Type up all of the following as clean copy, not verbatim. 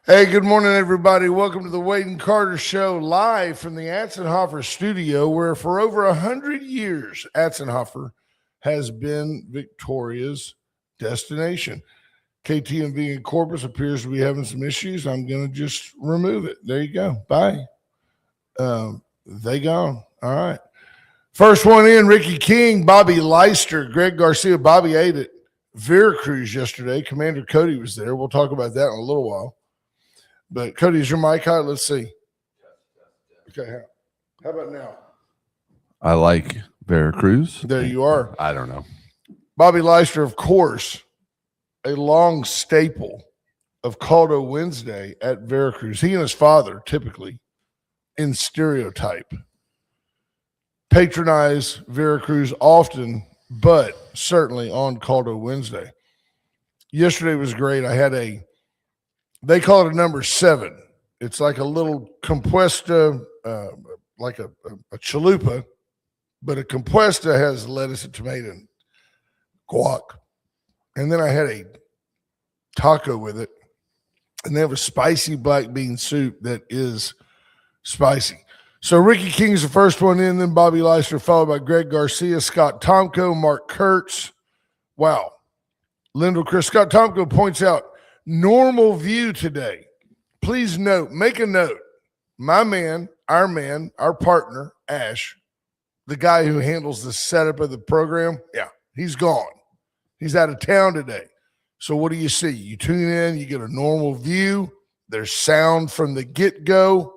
Hey, good morning, everybody. Welcome to the Wade and Carter Show, live from the Atzenhofer studio, where for over 100 years, Atzenhofer has been Victoria's destination. KTMV in Corpus appears to be having some issues. I'm going to just remove it. There you go. Bye. They gone. All right. First one in, Ricky King, Bobby Leister, Greg Garcia. Bobby ate at Veracruz yesterday. Commander Cody was there. We'll talk about that in a little while. But Cody, is your mic hot? Let's see. Okay, how about now? I like Veracruz. There you are. I don't know. Bobby Leister, of course, a long staple of Caldo Wednesday at Veracruz. He and his father, typically, in stereotype, patronize Veracruz often, but certainly on Caldo Wednesday. Yesterday was great. I had they call it a number 7. It's like a little compuesta, like a chalupa, but a compuesta has lettuce and tomato and guac. And then I had a taco with it. And they have a spicy black bean soup that is spicy. So Ricky King's the first one in, then Bobby Leister, followed by Greg Garcia, Scott Tomko, Mark Kurtz. Wow. Lyndall Chris. Scott Tomko points out, normal view today. Please note, make a note. My man, our partner, Ash, the guy who handles the setup of the program, he's gone. He's out of town today. So what do you see? You tune in, you get a normal view. There's sound from the get-go.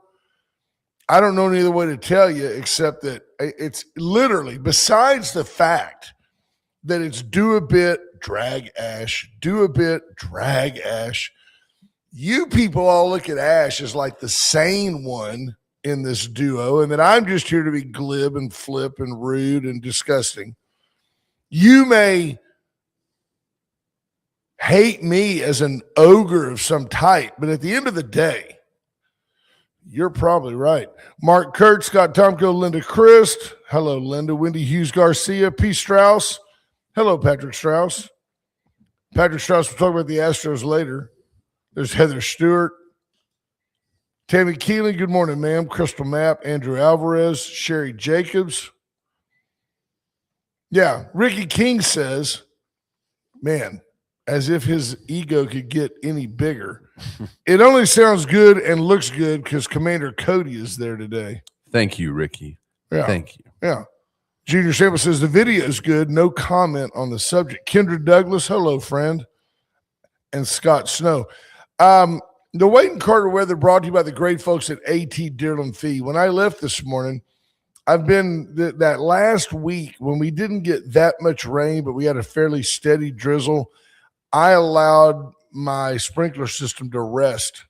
I don't know any other way to tell you except that it's literally, besides the fact that it's do a bit, drag Ash, do a bit, drag Ash. You people all look at Ash as like the sane one in this duo, and that I'm just here to be glib and flip and rude and disgusting. You may hate me as an ogre of some type, but at the end of the day, you're probably right. Mark Kurtz, Scott Tomko, Linda Christ. Hello, Linda. Wendy Hughes Garcia, P. Strauss. Hello, Patrick Strauss. Patrick Strauss will talk about the Astros later. There's Heather Stewart. Tammy Keeling, good morning, ma'am. Crystal Mapp, Andrew Alvarez, Sherry Jacobs. Yeah, Ricky King says, man, as if his ego could get any bigger. It only sounds good and looks good because Commander Cody is there today. Thank you, Ricky. Yeah. Thank you. Yeah. Junior Sample says the video is good. No comment on the subject. Kendra Douglas, hello, friend. And Scott Snow. The Wade and Carter weather brought to you by the great folks at AT Dearland Fee. When I left this morning, I've been that last week when we didn't get that much rain, but we had a fairly steady drizzle. I allowed my sprinkler system to rest.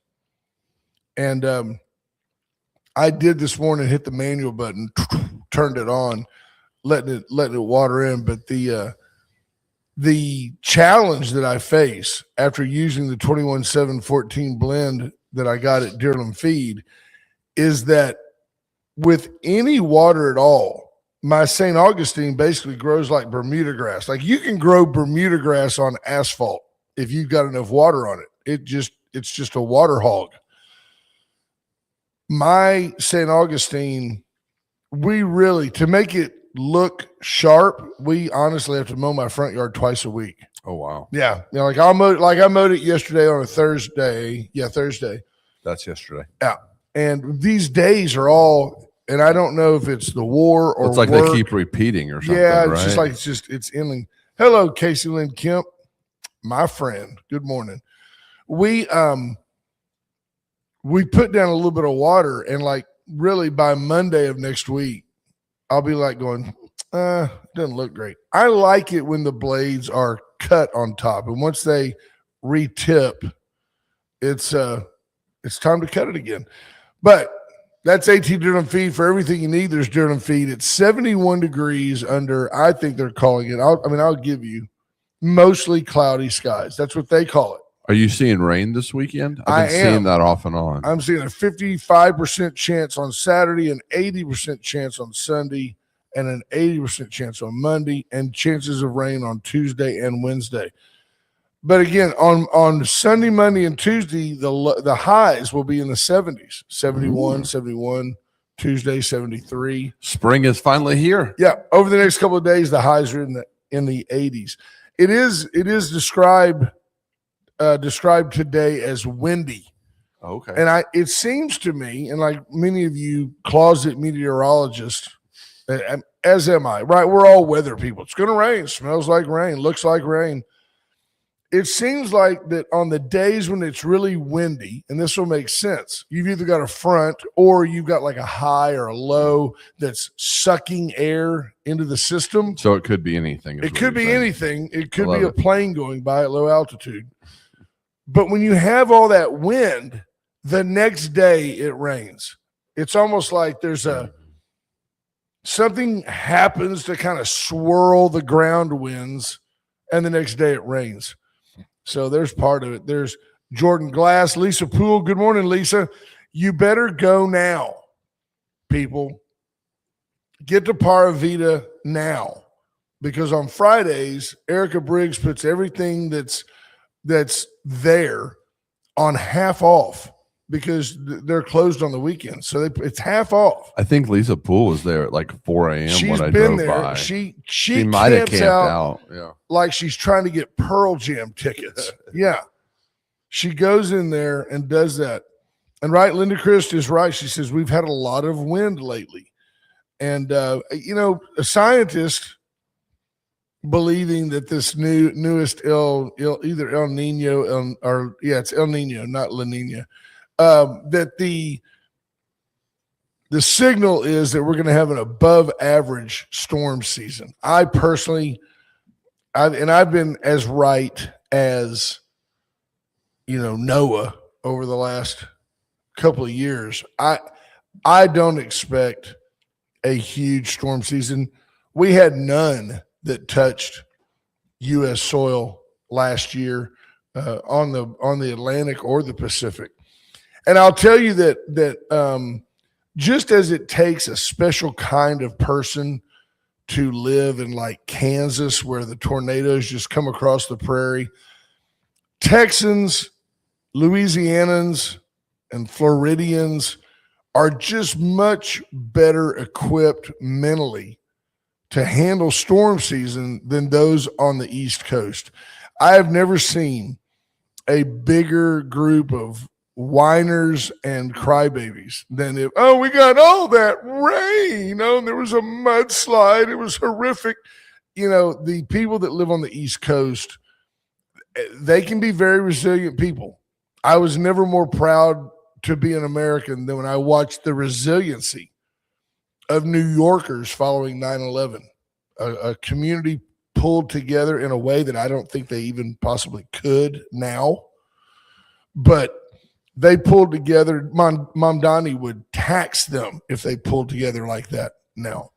And I did this morning, hit the manual button, turned it on, letting it water in. But the challenge that I face after using the 21-7-14 blend that I got at Dearland Feed is that with any water at all, my St. Augustine basically grows like Bermuda grass. Like you can grow Bermuda grass on asphalt if you've got enough water on it. It's just a water hog. My St. Augustine, we really, to make it look sharp, we honestly have to mow my front yard twice a week. Oh, wow. Yeah. You know, I mowed it yesterday on a Thursday. Yeah, Thursday. That's yesterday. Yeah. And these days are all, and I don't know if it's the war or it's like work. They keep repeating or something. Yeah, it's right? just like it's ending. Hello, Casey Lynn Kemp, my friend. Good morning. We put down a little bit of water, and like really by Monday of next week, I'll be like going, doesn't look great. I like it when the blades are cut on top, and once they retip, it's time to cut it again. But that's AT Dearland Feed. For everything you need, there's Dearland Feed. It's 71 degrees under, I think they're calling it, I'll give you, mostly cloudy skies. That's what they call it. Are you seeing rain this weekend? I've been seeing that off and on. I'm seeing a 55% chance on Saturday, an 80% chance on Sunday, and an 80% chance on Monday, and chances of rain on Tuesday and Wednesday. But again, on Sunday, Monday, and Tuesday, the highs will be in the 70s, 71, 71, Tuesday, 73. Spring is finally here. Yeah. Over the next couple of days, the highs are in the 80s. It is described today as windy. Okay. And it seems to me, and like many of you closet meteorologists, as am I, right? We're all weather people. It's going to rain, smells like rain, looks like rain. It seems like that on the days when it's really windy, and this will make sense, you've either got a front or you've got like a high or a low that's sucking air into the system. So it could be anything. It could be anything. It could be a plane going by at low altitude. But when you have all that wind, the next day it rains. It's almost like there's something happens to kind of swirl the ground winds, and the next day it rains. So there's part of it. There's Jordan Glass, Lisa Poole. Good morning, Lisa. You better go now, people. Get to Paravita now, because on Fridays, Erica Briggs puts everything that's there on half off because they're closed on the weekend. So it's half off. I think Lisa Poole was there at like 4 a.m. when I drove by. She might have camped out. Yeah. Like she's trying to get Pearl Jam tickets. Yeah. She goes in there and does that. And right, Linda Christ is right. She says, we've had a lot of wind lately. And, a scientist believing that this newest either El Nino it's El Nino, not La Nina, that the signal is that we're going to have an above average storm season. I personally, I've been as right as, Noah over the last couple of years. I don't expect a huge storm season. We had none that touched U.S. soil last year on the Atlantic or the Pacific. And I'll tell you that just as it takes a special kind of person to live in like Kansas, where the tornadoes just come across the prairie, Texans, Louisianans, and Floridians are just much better equipped mentally to handle storm season than those on the East Coast. I have never seen a bigger group of whiners and crybabies than we got all that rain. There was a mudslide. It was horrific. The people that live on the East Coast, they can be very resilient people. I was never more proud to be an American than when I watched the resiliency of New Yorkers following 9/11, a community pulled together in a way that I don't think they even possibly could now. But they pulled together. Mamdani would tax them if they pulled together like that now.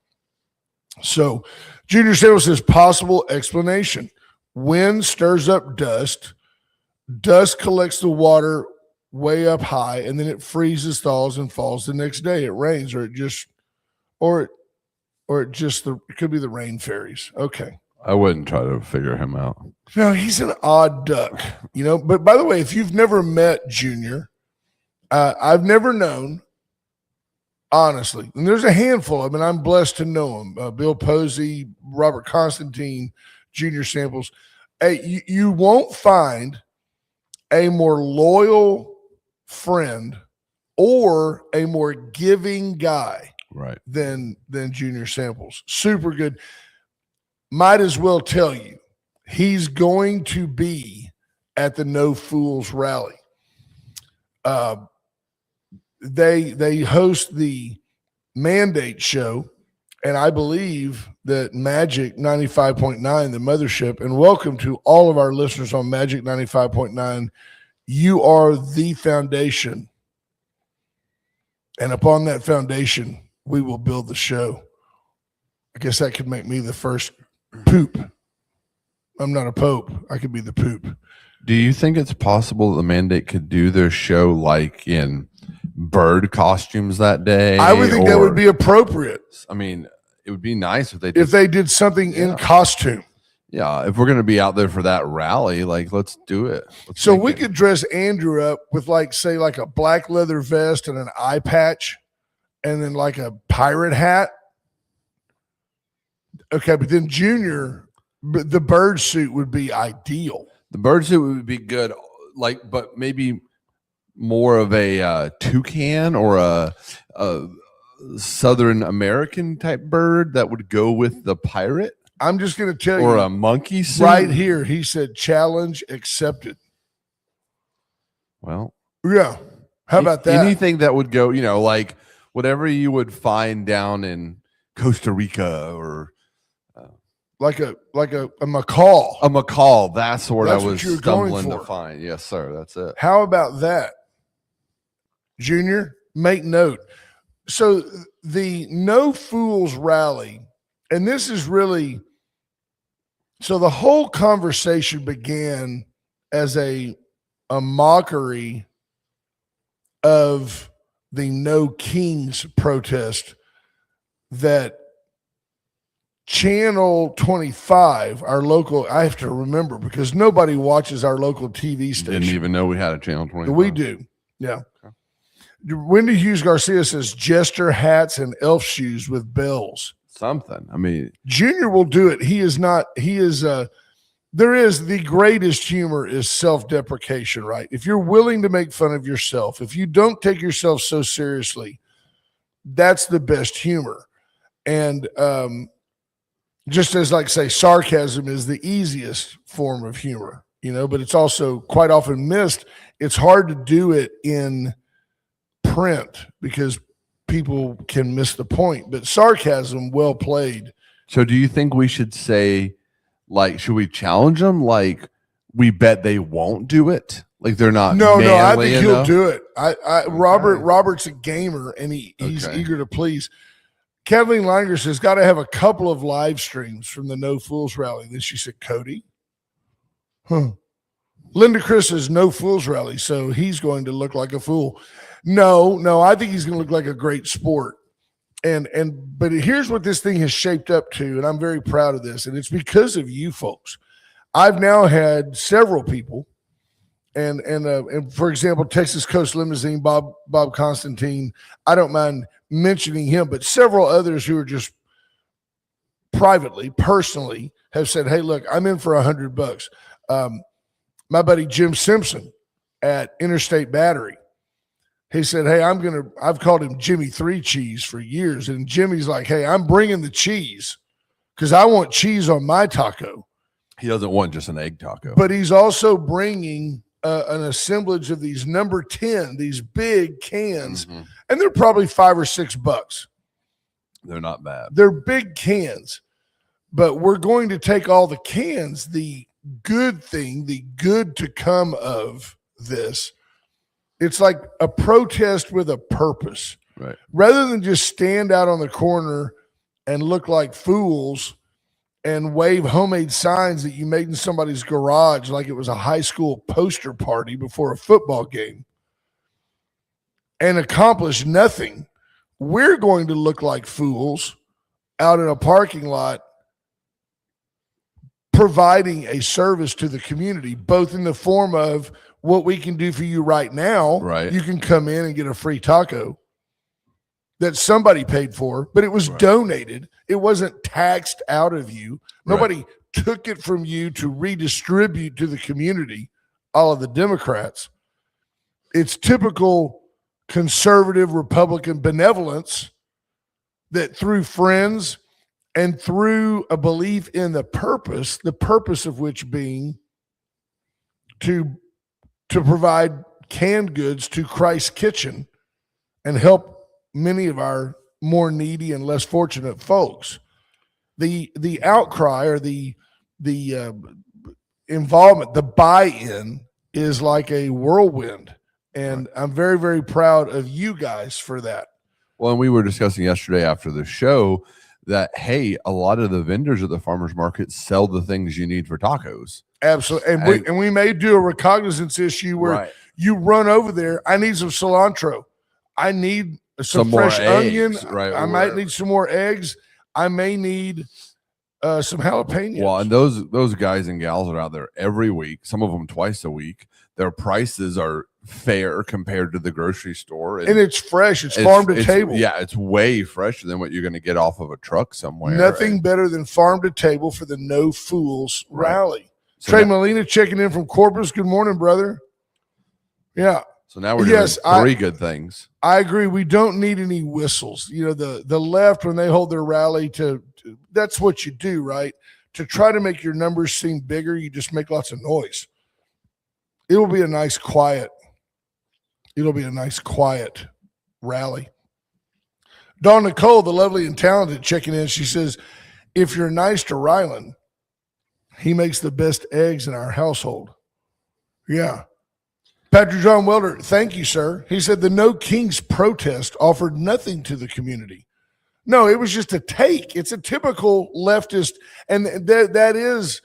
So Junior Sale says possible explanation. Wind stirs up dust. Dust collects the water way up high, and then it freezes, thaws, and falls the next day. It rains, or it could be the rain fairies. Okay. I wouldn't try to figure him out. No, he's an odd duck, But by the way, if you've never met Junior, I've never known, honestly, and there's a handful of them, and I'm blessed to know them. Bill Posey, Robert Constantine, Junior Samples. Hey, you won't find a more loyal friend or a more giving guy right than Junior Samples. Super good. Might as well tell you, he's going to be at the No Fools rally. They host the Mandate show, and I believe that Magic 95.9, the mothership, and welcome to all of our listeners on Magic 95.9. You are the foundation. And upon that foundation, we will build the show. I guess that could make me the first poop. I'm not a pope. I could be the poop. Do you think it's possible that the Mandate could do their show like in bird costumes that day? I would think that would be appropriate. I mean, it would be nice if they did something in costume. Yeah, if we're going to be out there for that rally, like let's do it. So we could dress Andrew up with say like a black leather vest and an eye patch and then like a pirate hat. Okay, but then Junior, the bird suit would be ideal. The bird suit would be good, but maybe more of a toucan or a Southern American type bird that would go with the pirate. I'm just going to tell you. Or a monkey suit. Right here, he said, challenge accepted. Well. Yeah. How about that? Anything that would go, like whatever you would find down in Costa Rica or like a macaw. A macaw. That's what I was stumbling to find. Yes, sir. That's it. How about that? Junior, make note. So the No Fools rally, and this is really, so the whole conversation began as a mockery of the No Kings protest that Channel 25, our local, I have to remember because nobody watches our local TV station. Didn't even know we had a Channel 25. We do. Yeah. Okay. Wendy Hughes Garcia says jester hats and elf shoes with bells. Something. I mean, Junior will do it. There is the greatest humor is self-deprecation, right? If you're willing to make fun of yourself, if you don't take yourself so seriously, that's the best humor. And just as say sarcasm is the easiest form of humor, but it's also quite often missed. It's hard to do it in print because people can miss the point, but sarcasm, well played. So do you think we should say, should we challenge them? We bet they won't do it. They're not. No, I think he'll enough? do it. Robert's a gamer and he's eager to please. Kathleen Langer says, got to have a couple of live streams from the No Fools rally. Then she said, Cody. Linda Chris says, No Fools rally, so he's going to look like a fool. No, I think he's going to look like a great sport. But here's what this thing has shaped up to, and I'm very proud of this, and it's because of you folks. I've now had several people, and for example, Texas Coast Limousine, Bob Constantine, I don't mind mentioning him, but several others who are just privately, personally have said, hey, look, I'm in for $100. My buddy Jim Simpson at Interstate Battery, he said, hey, I've called him Jimmy 3 Cheese for years. And Jimmy's like, hey, I'm bringing the cheese because I want cheese on my taco. He doesn't want just an egg taco. But he's also bringing an assemblage of these number 10, these big cans, and they're probably $5 or $6. They're not bad. They're big cans, but we're going to take all the cans, the good thing, the good to come of this. It's like a protest with a purpose. Right. Rather than just stand out on the corner and look like fools and wave homemade signs that you made in somebody's garage like it was a high school poster party before a football game and accomplish nothing, we're going to look like fools out in a parking lot providing a service to the community, both in the form of what we can do for you right now. Right. You can come in and get a free taco that somebody paid for, but it was donated. It wasn't taxed out of you. Nobody took it from you to redistribute to the community, all of the Democrats. It's typical conservative Republican benevolence that through friends and through a belief in the purpose of which being to provide canned goods to Christ's Kitchen and help many of our more needy and less fortunate folks. The outcry or the involvement, the buy-in is like a whirlwind. And I'm very, very proud of you guys for that. Well, and we were discussing yesterday after the show that, hey, a lot of the vendors at the farmers market sell the things you need for tacos. Absolutely. And we may do a recognizance issue where you run over there. I need some cilantro. I need some fresh onion. Right, I might need some more eggs. I may need some jalapenos. Well, and those guys and gals are out there every week, some of them twice a week. Their prices are fair compared to the grocery store. And it's fresh. It's farm to table. Yeah, it's way fresher than what you're going to get off of a truck somewhere. Nothing better than farm to table for the No Fools rally. So Trey Molina checking in from Corpus. Good morning, brother. Yeah. So now we're doing three good things. I agree. We don't need any whistles. You know, the left, when they hold their rally, that's what you do, right? To try to make your numbers seem bigger, you just make lots of noise. It'll be a nice quiet rally. Dawn Nicole, the lovely and talented, checking in. She says, if you're nice to Ryland, he makes the best eggs in our household. Yeah. Patrick John Welder, thank you, sir. He said the No Kings protest offered nothing to the community. No, it was just a take. It's a typical leftist, and that is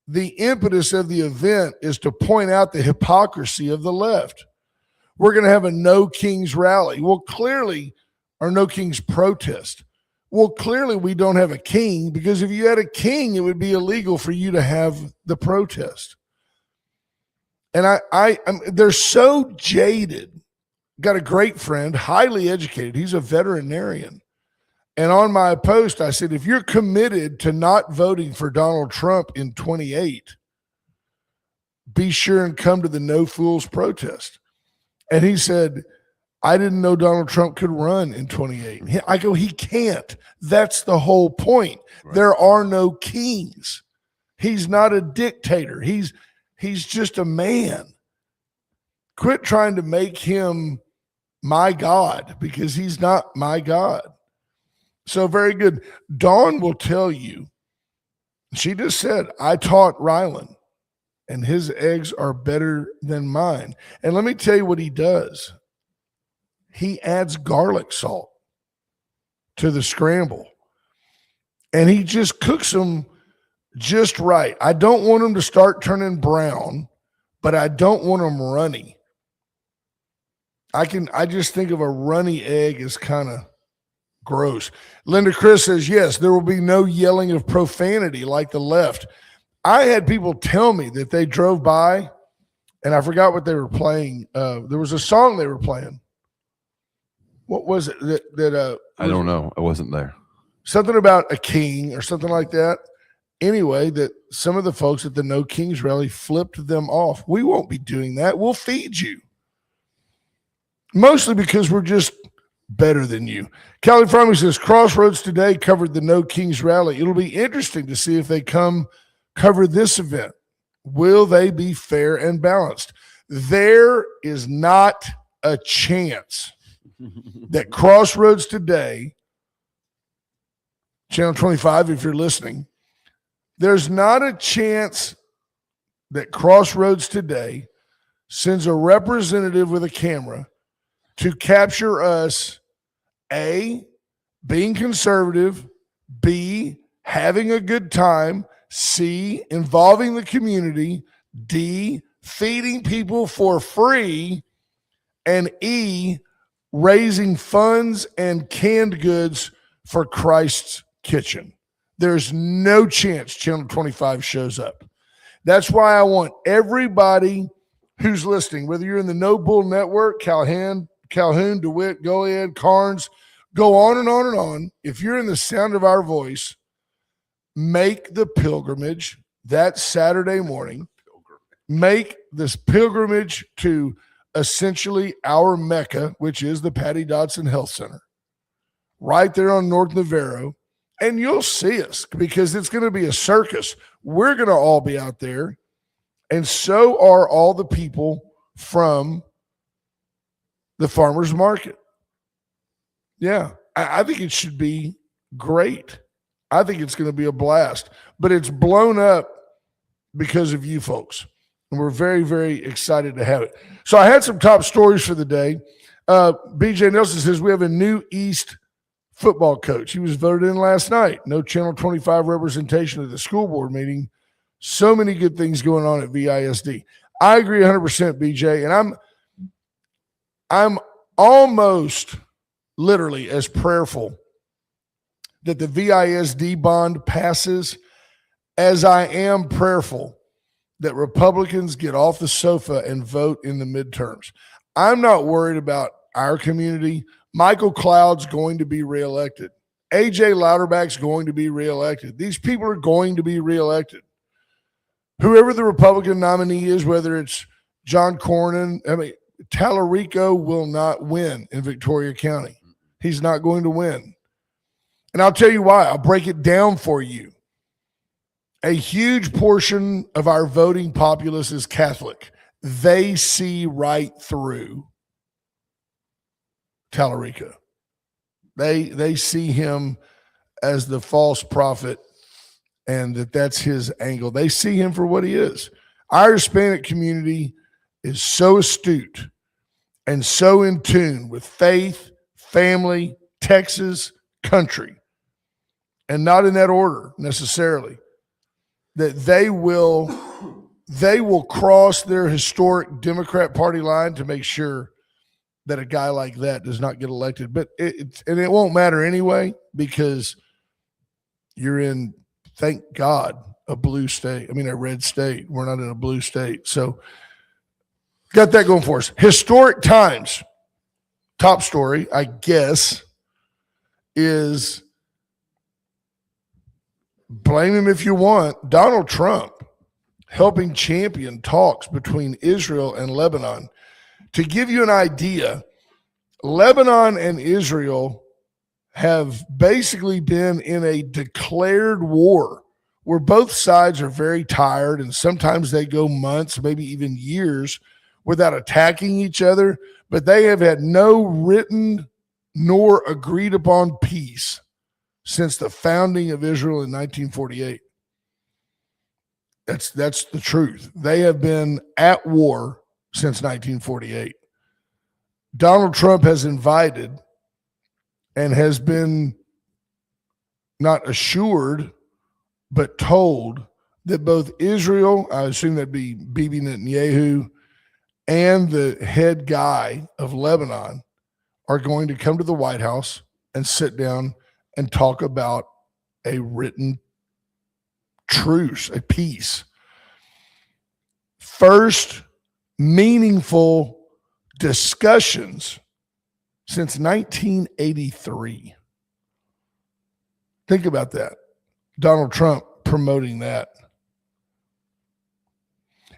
the impetus of the event, is to point out the hypocrisy of the left. We're going to have a No Kings rally. Well, clearly, or No Kings protest. Well, clearly we don't have a king, because if you had a king, it would be illegal for you to have the protest. And they're so jaded. Got a great friend, highly educated. He's a veterinarian. And on my post, I said, if you're committed to not voting for Donald Trump in 28, be sure and come to the No Fools protest. And he said, I didn't know Donald Trump could run in 28. I go, he can't. That's the whole point. Right. There are no kings. He's not a dictator. He's just a man. Quit trying to make him my God, because he's not my God. So very good. Dawn will tell you, she just said, I taught Ryland, and his eggs are better than mine. And let me tell you what he does. He adds garlic salt to the scramble, and he just cooks them just right. I don't want them to start turning brown, but I don't want them runny. I just think of a runny egg as kind of gross. Linda Chris says, yes, there will be no yelling of profanity like the left. I had people tell me that they drove by, and I forgot what they were playing. There was a song they were playing. What was it that I don't know. I wasn't there. Something about a king or something like that. Anyway, that some of the folks at the No Kings rally flipped them off. We won't be doing that. We'll feed you. Mostly because we're just better than you. Kelly Farming says, Crossroads Today covered the No Kings rally. It'll be interesting to see if they cover this event. Will they be fair and balanced? There is not a chance that Crossroads Today, Channel 25, if you're listening, there's not a chance that Crossroads Today sends a representative with a camera to capture us, A, being conservative, B, having a good time, C, involving the community, D, feeding people for free, and E, raising funds and canned goods for Christ's Kitchen. There's no chance Channel 25 shows up. That's why I want everybody who's listening, whether you're in the No Bull Network, Calhoun, DeWitt, Goliad, Carnes, go on and on and on. If you're in the sound of our voice, make the pilgrimage that Saturday morning. Make this pilgrimage to essentially our Mecca, which is the Patty Dodson Health Center, right there on North Navarro. And you'll see us, because it's going to be a circus. We're going to all be out there, and so are all the people from the farmers market. Yeah, I think it should be great. I think it's going to be a blast, but it's blown up because of you folks. And we're very, very excited to have it. So I had some top stories for the day. BJ Nelson says we have a new East football coach. He was voted in last night. No Channel 25 representation at the school board meeting. So many good things going on at VISD. I agree 100%, BJ, and I'm almost literally as prayerful that the VISD bond passes, as I am prayerful that Republicans get off the sofa and vote in the midterms. I'm not worried about our community. Michael Cloud's going to be reelected. AJ Louderback's going to be reelected. These people are going to be reelected. Whoever the Republican nominee is, whether it's John Cornyn, Tallarico will not win in Victoria County. He's not going to win. And I'll tell you why. I'll break it down for you. A huge portion of our voting populace is Catholic. They see right through Tallarico. They see him as the false prophet and that's his angle. They see him for what he is. Our Hispanic community is so astute and so in tune with faith, family, Texas, country, and not in that order necessarily, that they will cross their historic Democrat Party line to make sure that a guy like that does not get elected. But it won't matter anyway, because you're in, thank God, a red state. We're not in a blue state. So got that going for us. Historic times. Top story, I guess, is, blame him if you want, Donald Trump helping champion talks between Israel and Lebanon. To give you an idea, Lebanon and Israel have basically been in a declared war where both sides are very tired, and sometimes they go months, maybe even years, without attacking each other, but they have had no written nor agreed upon peace since the founding of Israel in 1948. That's the truth. They have been at war since 1948. Donald Trump has invited and has been not assured, but told that both Israel, I assume that'd be Bibi Netanyahu, and the head guy of Lebanon are going to come to the White House and sit down and talk about a written truce, a peace. First meaningful discussions since 1983. Think about that. Donald Trump promoting that.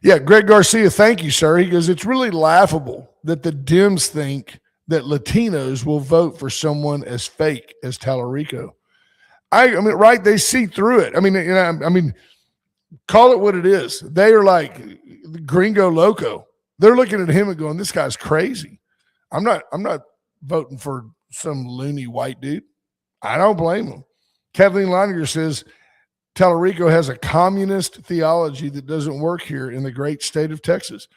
Yeah, Greg Garcia, thank you, sir. He goes, it's really laughable that the Dems think that Latinos will vote for someone as fake as Tallarico. I mean, right? They see through it. I mean, call it what it is. They are like gringo loco. They're looking at him and going, this guy's crazy. I'm not voting for some loony white dude. I don't blame him. Kathleen Leininger says Tallarico has a communist theology that doesn't work here in the great state of Texas.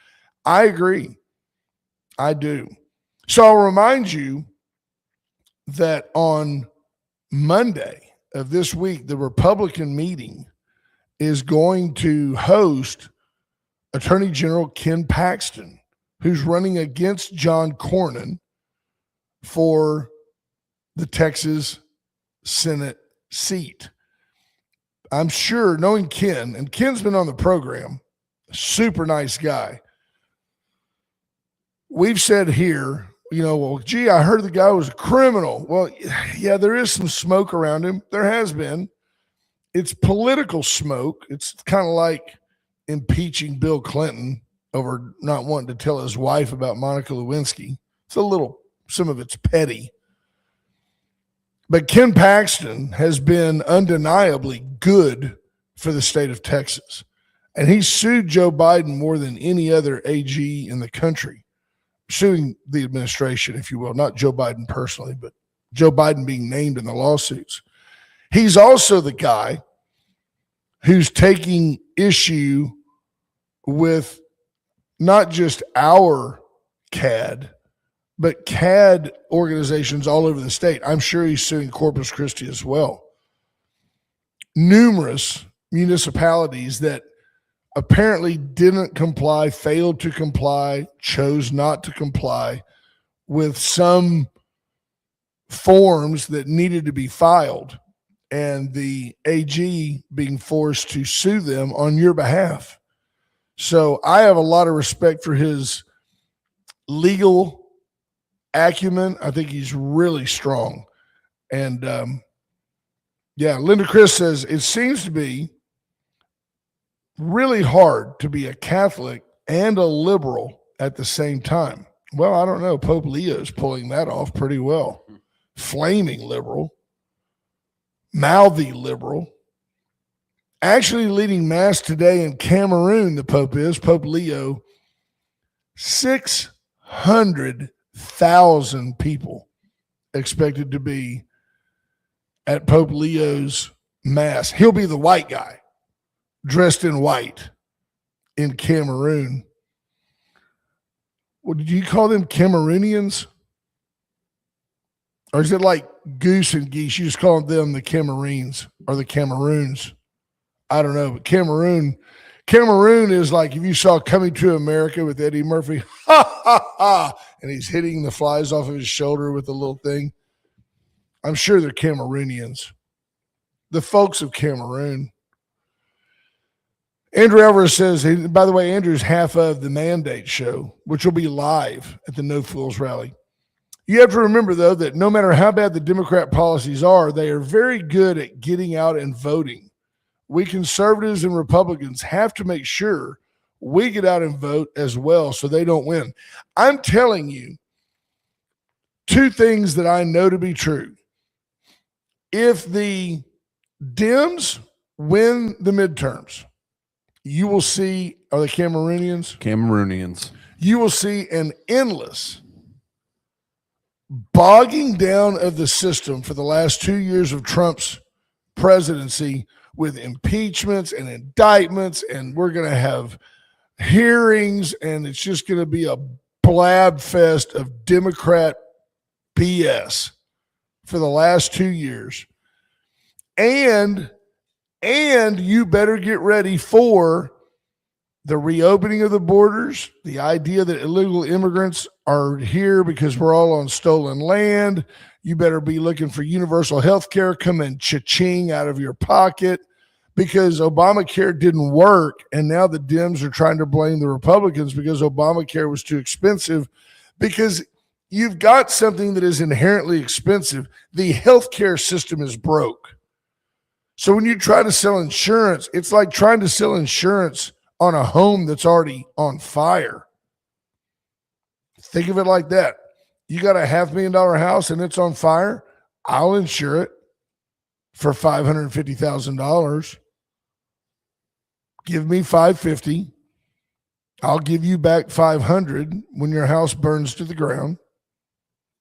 I agree. I do. So I'll remind you that on Monday of this week, the Republican meeting is going to host Attorney General Ken Paxton, who's running against John Cornyn for the Texas Senate seat. I'm sure, knowing Ken, and Ken's been on the program, super nice guy. We've said here, well, gee, I heard the guy was a criminal. Well, yeah, there is some smoke around him. There has been. It's political smoke. It's kind of like impeaching Bill Clinton over not wanting to tell his wife about Monica Lewinsky. Some of it's petty. But Ken Paxton has been undeniably good for the state of Texas. And he sued Joe Biden more than any other AG in the country. Suing the administration, if you will, not Joe Biden personally, but Joe Biden being named in the lawsuits. He's also the guy who's taking issue with not just our CAD, but CAD organizations all over the state. I'm sure he's suing Corpus Christi as well. Numerous municipalities that apparently didn't comply, failed to comply, chose not to comply with some forms that needed to be filed. and the AG being forced to sue them on your behalf. So I have a lot of respect for his legal acumen. I think he's really strong. And Linda Chris says it seems to be really hard to be a Catholic and a liberal at the same time. Well, I don't know. Pope Leo's pulling that off pretty well. Flaming liberal, mouthy liberal. Actually leading mass today in Cameroon, the Pope is, Pope Leo, 600,000 people expected to be at Pope Leo's mass. He'll be the white guy, dressed in white in Cameroon. What did you call them, Cameroonians? Or is it like goose and geese? You just call them the Cameroons or the Cameroons. I don't know. But Cameroon is like if you saw Coming to America with Eddie Murphy, ha, ha, ha, and he's hitting the flies off of his shoulder with a little thing. I'm sure they're Cameroonians. The folks of Cameroon. Andrew Alvarez says, by the way, Andrew's half of the Mandate show, which will be live at the No Fools rally. You have to remember, though, that no matter how bad the Democrat policies are, they are very good at getting out and voting. We conservatives and Republicans have to make sure we get out and vote as well so they don't win. I'm telling you two things that I know to be true. If the Dems win the midterms, you will see, are they Cameroonians? Cameroonians. You will see an endless bogging down of the system for the last 2 years of Trump's presidency with impeachments and indictments, and we're going to have hearings, and it's just going to be a blab fest of Democrat BS for the last 2 years. And you better get ready for the reopening of the borders, the idea that illegal immigrants are here because we're all on stolen land. You better be looking for universal health care coming cha-ching out of your pocket because Obamacare didn't work, and now the Dems are trying to blame the Republicans because Obamacare was too expensive, because you've got something that is inherently expensive. The healthcare system is broke. So when you try to sell insurance, it's like trying to sell insurance on a home that's already on fire. Think of it like that. You got a $500,000 house and it's on fire. I'll insure it for $550,000. Give me $550,000. I'll give you back $500,000 when your house burns to the ground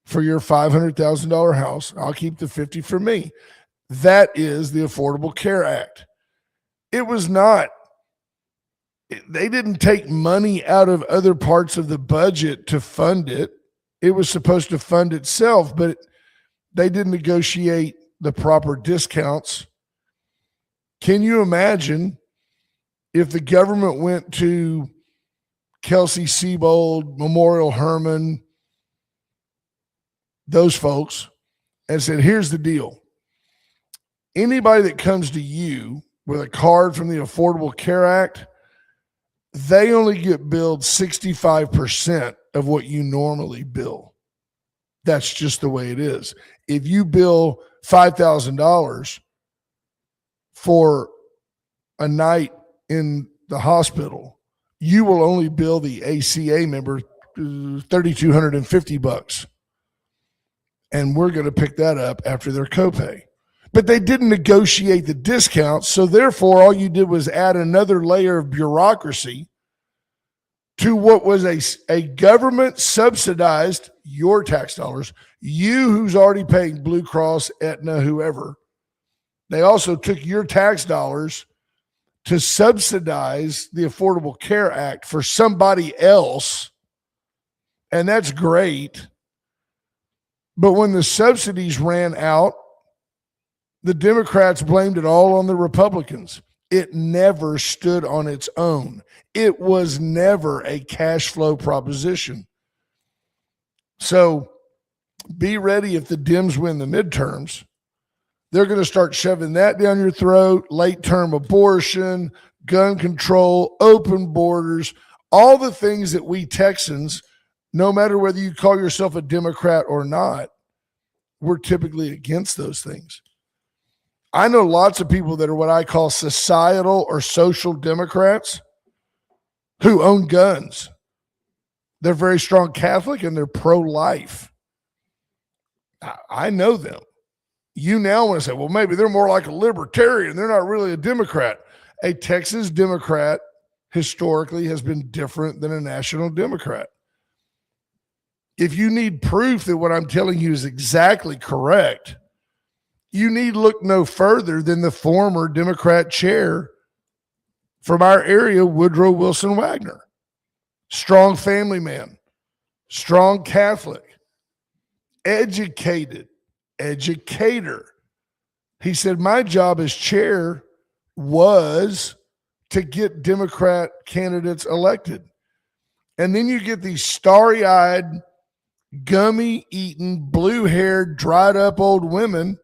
for your $500,000 house. I'll keep the $50,000 for me. That is the Affordable Care Act. It was not. They didn't take money out of other parts of the budget to fund it. It was supposed to fund itself, but they didn't negotiate the proper discounts. Can you imagine if the government went to Kelsey Siebold, Memorial Herman, those folks, and said, here's the deal. Anybody that comes to you with a card from the Affordable Care Act, they only get billed 65% of what you normally bill. That's just the way it is. If you bill $5,000 for a night in the hospital, you will only bill the ACA member $3,250. And we're going to pick that up after their copay. But they didn't negotiate the discounts, so therefore all you did was add another layer of bureaucracy to what was a government subsidized, your tax dollars, you who's already paying Blue Cross, Aetna, whoever. They also took your tax dollars to subsidize the Affordable Care Act for somebody else, and that's great. But when the subsidies ran out, the Democrats blamed it all on the Republicans. It never stood on its own. It was never a cash flow proposition. So be ready if the Dems win the midterms. they're going to start shoving that down your throat, late-term abortion, gun control, open borders, all the things that we Texans, no matter whether you call yourself a Democrat or not, we're typically against those things. I know lots of people that are what I call societal or social Democrats who own guns. They're very strong Catholic and they're pro-life. I know them. You now want to say, well, maybe they're more like a libertarian. They're not really a Democrat. A Texas Democrat historically has been different than a national Democrat. If you need proof that what I'm telling you is exactly correct, you need look no further than the former Democrat chair from our area, Woodrow Wilson Wagner. Strong family man, strong Catholic, educated, educator. He said, my job as chair was to get Democrat candidates elected. And then you get these starry-eyed, gummy-eating, blue-haired, dried-up old women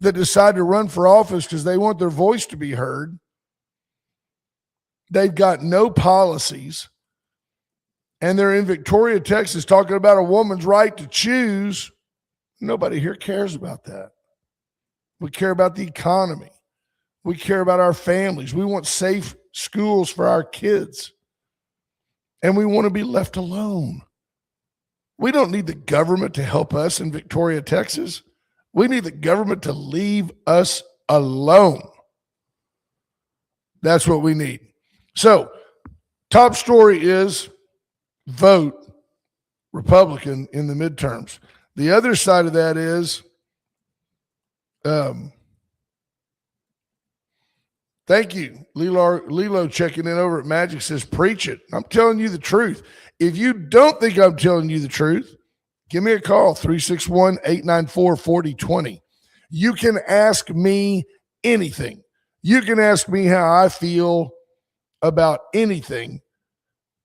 that decide to run for office because they want their voice to be heard. They've got no policies. And they're in Victoria, Texas, talking about a woman's right to choose. Nobody here cares about that. We care about the economy. We care about our families. We want safe schools for our kids. And we want to be left alone. We don't need the government to help us in Victoria, Texas. We need the government to leave us alone. That's what we need. So, top story is vote Republican in the midterms. The other side of that is, thank you, Lilo checking in over at Magic says, preach it. I'm telling you the truth. If you don't think I'm telling you the truth, give me a call, 361-894-4020. You can ask me anything. You can ask me how I feel about anything,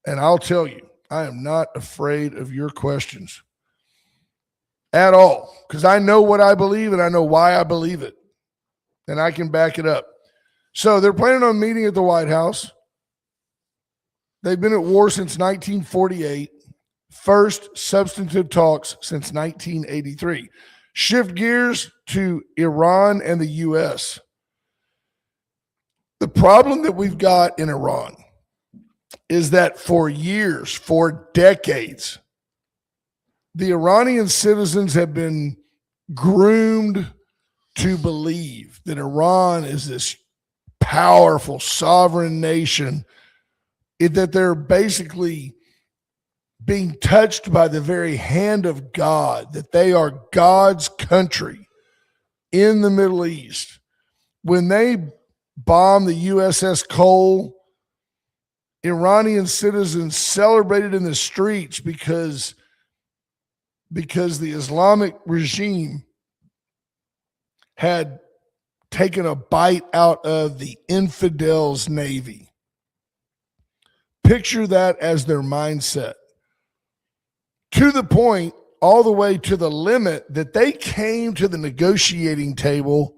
and I'll tell you. I am not afraid of your questions at all, because I know what I believe and I know why I believe it, and I can back it up. So they're planning on meeting at the White House. They've been at war since 1948. First substantive talks since 1983. Shift gears to Iran and the U.S. The problem that we've got in Iran is that for years, for decades, the Iranian citizens have been groomed to believe that Iran is this powerful sovereign nation, that they're basically being touched by the very hand of God, that they are God's country in the Middle East. When they bombed the USS Cole, Iranian citizens celebrated in the streets because the Islamic regime had taken a bite out of the infidels' navy. Picture that as their mindset. To the point, all the way to the limit that they came to the negotiating table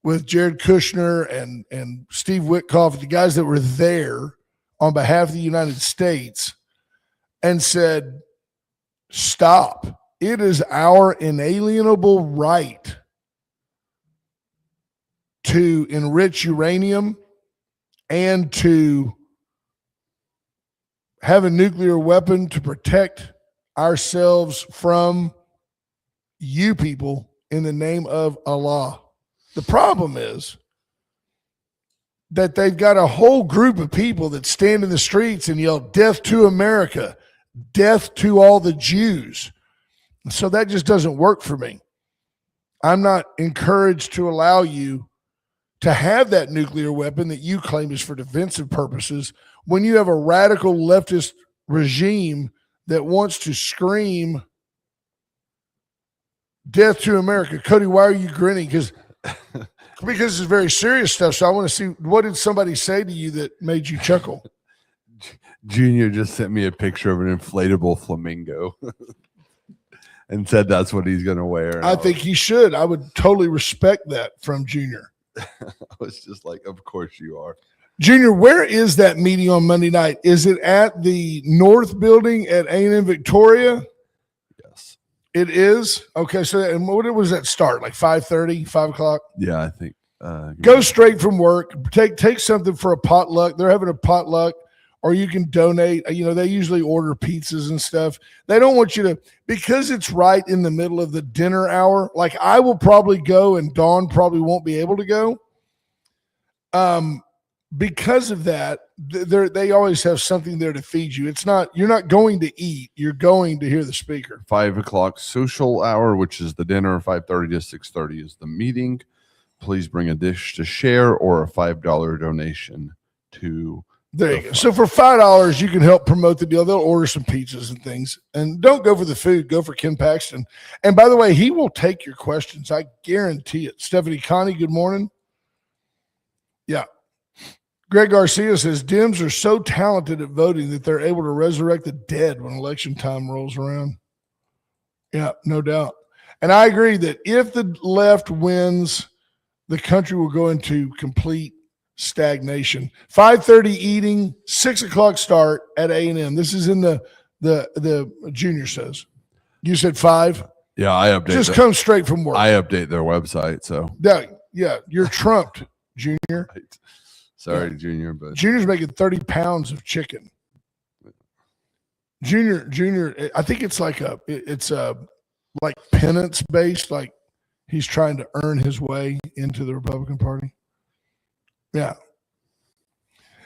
with Jared Kushner and Steve Witkoff, the guys that were there on behalf of the United States, and said, stop. It is our inalienable right to enrich uranium and to have a nuclear weapon to protect ourselves from you people in the name of Allah. The problem is that they've got a whole group of people that stand in the streets and yell, death to America, death to all the Jews. So that just doesn't work for me. I'm not encouraged to allow you to have that nuclear weapon that you claim is for defensive purposes when you have a radical leftist regime that wants to scream death to America. Cody, why are you grinning? Because it's very serious stuff. So I want to see, what did somebody say to you that made you chuckle? Junior just sent me a picture of an inflatable flamingo. and said that's what he's going to wear. And I think he should. I would totally respect that from Junior. I was just like, of course you are. Junior, where is that meeting on Monday night? Is it at the North Building at A&M Victoria? Yes. It is? Okay, so and what was that start? Like 5:30, 5 o'clock? Yeah, I think. Go straight from work. Take something for a potluck. They're having a potluck, or you can donate. You know, they usually order pizzas and stuff. They don't want you to, because it's right in the middle of the dinner hour. Like, I will probably go and Dawn probably won't be able to go. Because of that, they always have something there to feed you. It's not, you're not going to eat. You're going to hear the speaker. 5 o'clock social hour, which is the dinner. 5:30 to 6:30 is the meeting. Please bring a dish to share or a $5 donation to. There you go. So for $5, you can help promote the deal. They'll order some pizzas and things. And don't go for the food. Go for Ken Paxton. And by the way, he will take your questions. I guarantee it. Stephanie Connie, good morning. Yeah. Greg Garcia says, Dems are so talented at voting that they're able to resurrect the dead when election time rolls around. Yeah, no doubt. And I agree that if the left wins, the country will go into complete stagnation. 5:30 eating, 6 o'clock start at A&M. This is in the Junior says. You said 5? Yeah, I update. Just come straight from work. I update their website, so. Yeah, you're trumped, Junior. Right. Sorry, Junior, but Junior's making 30 pounds of chicken. Junior, I think it's like like penance based, like he's trying to earn his way into the Republican Party. Yeah.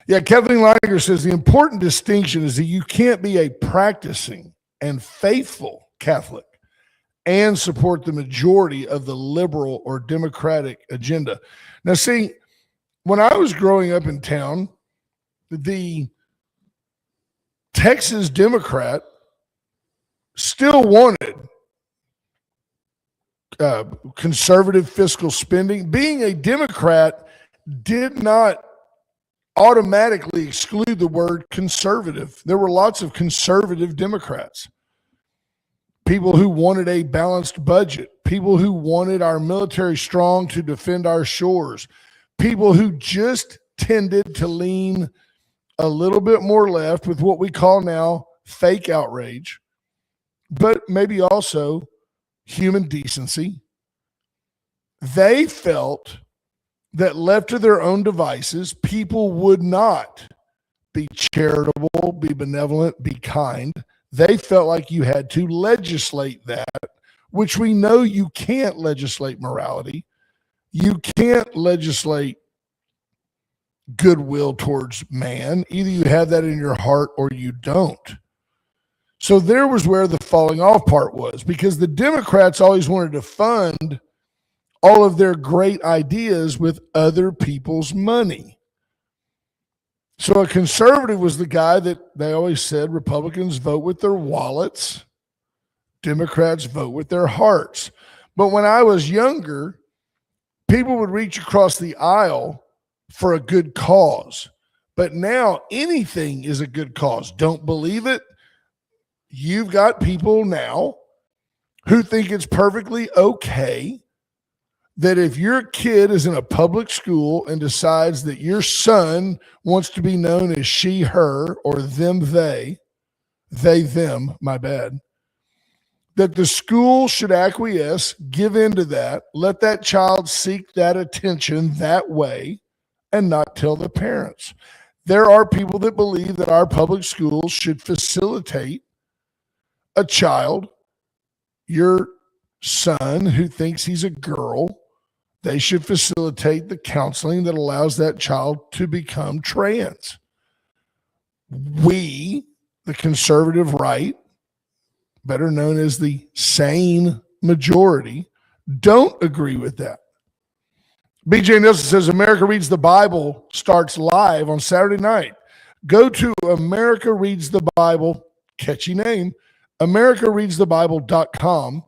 Yeah, Kathleen Liger says the important distinction is that you can't be a practicing and faithful Catholic and support the majority of the liberal or Democratic agenda. Now, see, when I was growing up in town, the Texas Democrat still wanted conservative fiscal spending. Being a Democrat did not automatically exclude the word conservative. There were lots of conservative Democrats, people who wanted a balanced budget, people who wanted our military strong to defend our shores, people who just tended to lean a little bit more left with what we call now fake outrage, but maybe also human decency. They felt that left to their own devices, people would not be charitable, be benevolent, be kind. They felt like you had to legislate that, which we know you can't legislate morality. You can't legislate goodwill towards man. Either you have that in your heart or you don't. So there was where the falling off part was, because the Democrats always wanted to fund all of their great ideas with other people's money. So a conservative was the guy that they always said Republicans vote with their wallets, Democrats vote with their hearts. But when I was younger, people would reach across the aisle for a good cause. But now anything is a good cause. Don't believe it? You've got people now who think it's perfectly okay that if your kid is in a public school and decides that your son wants to be known as she, her, or them, they, them, my bad, that the school should acquiesce, give in to that, let that child seek that attention that way, and not tell the parents. There are people that believe that our public schools should facilitate a child, your son who thinks he's a girl, they should facilitate the counseling that allows that child to become trans. We, the conservative right, better known as the sane majority, don't agree with that. BJ Nielsen says America Reads the Bible starts live on Saturday night. Go to America Reads the Bible, catchy name, americareadsthebible.com,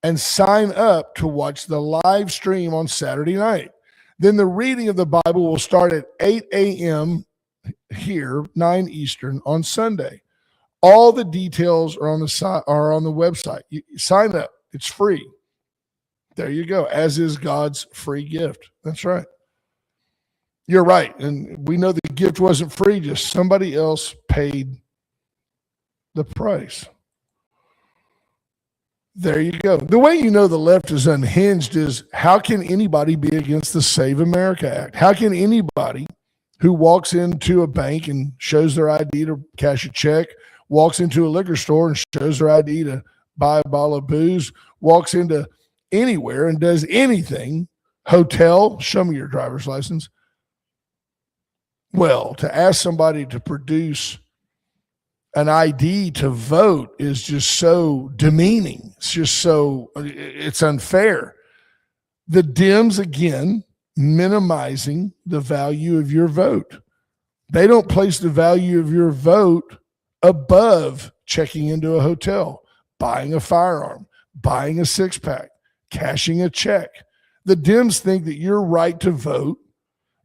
and sign up to watch the live stream on Saturday night. Then the reading of the Bible will start at 8 a.m. here, 9 Eastern on Sunday. All the details are on the site, are on the website. You sign up. It's free. There you go. As is God's free gift. That's right. You're right. And we know the gift wasn't free, just somebody else paid the price. There you go. The way you know the left is unhinged is, how can anybody be against the Save America Act? How can anybody who walks into a bank and shows their ID to cash a check, walks into a liquor store and shows their ID to buy a bottle of booze, walks into anywhere and does anything, hotel, show me your driver's license. Well, to ask somebody to produce an ID to vote is just so demeaning. It's unfair. The Dems, again, minimizing the value of your vote. They don't place the value of your vote above checking into a hotel, buying a firearm, buying a six-pack, cashing a check. The Dems think that your right to vote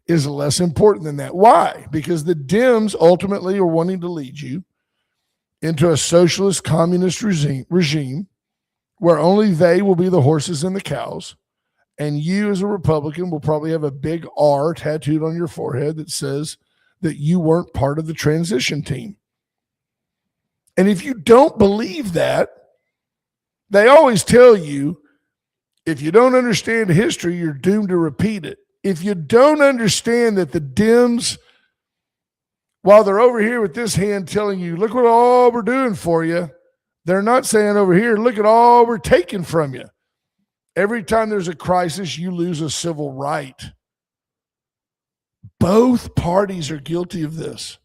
is less important than that. Why? Because the Dems ultimately are wanting to lead you into a socialist communist regime where only they will be the horses and the cows, and you as a Republican will probably have a big R tattooed on your forehead that says that you weren't part of the transition team. And if you don't believe that, they always tell you, if you don't understand history, you're doomed to repeat it. If you don't understand that the Dems, while they're over here with this hand telling you, look what all we're doing for you, they're not saying over here, look at all we're taking from you. Every time there's a crisis, you lose a civil right. Both parties are guilty of this.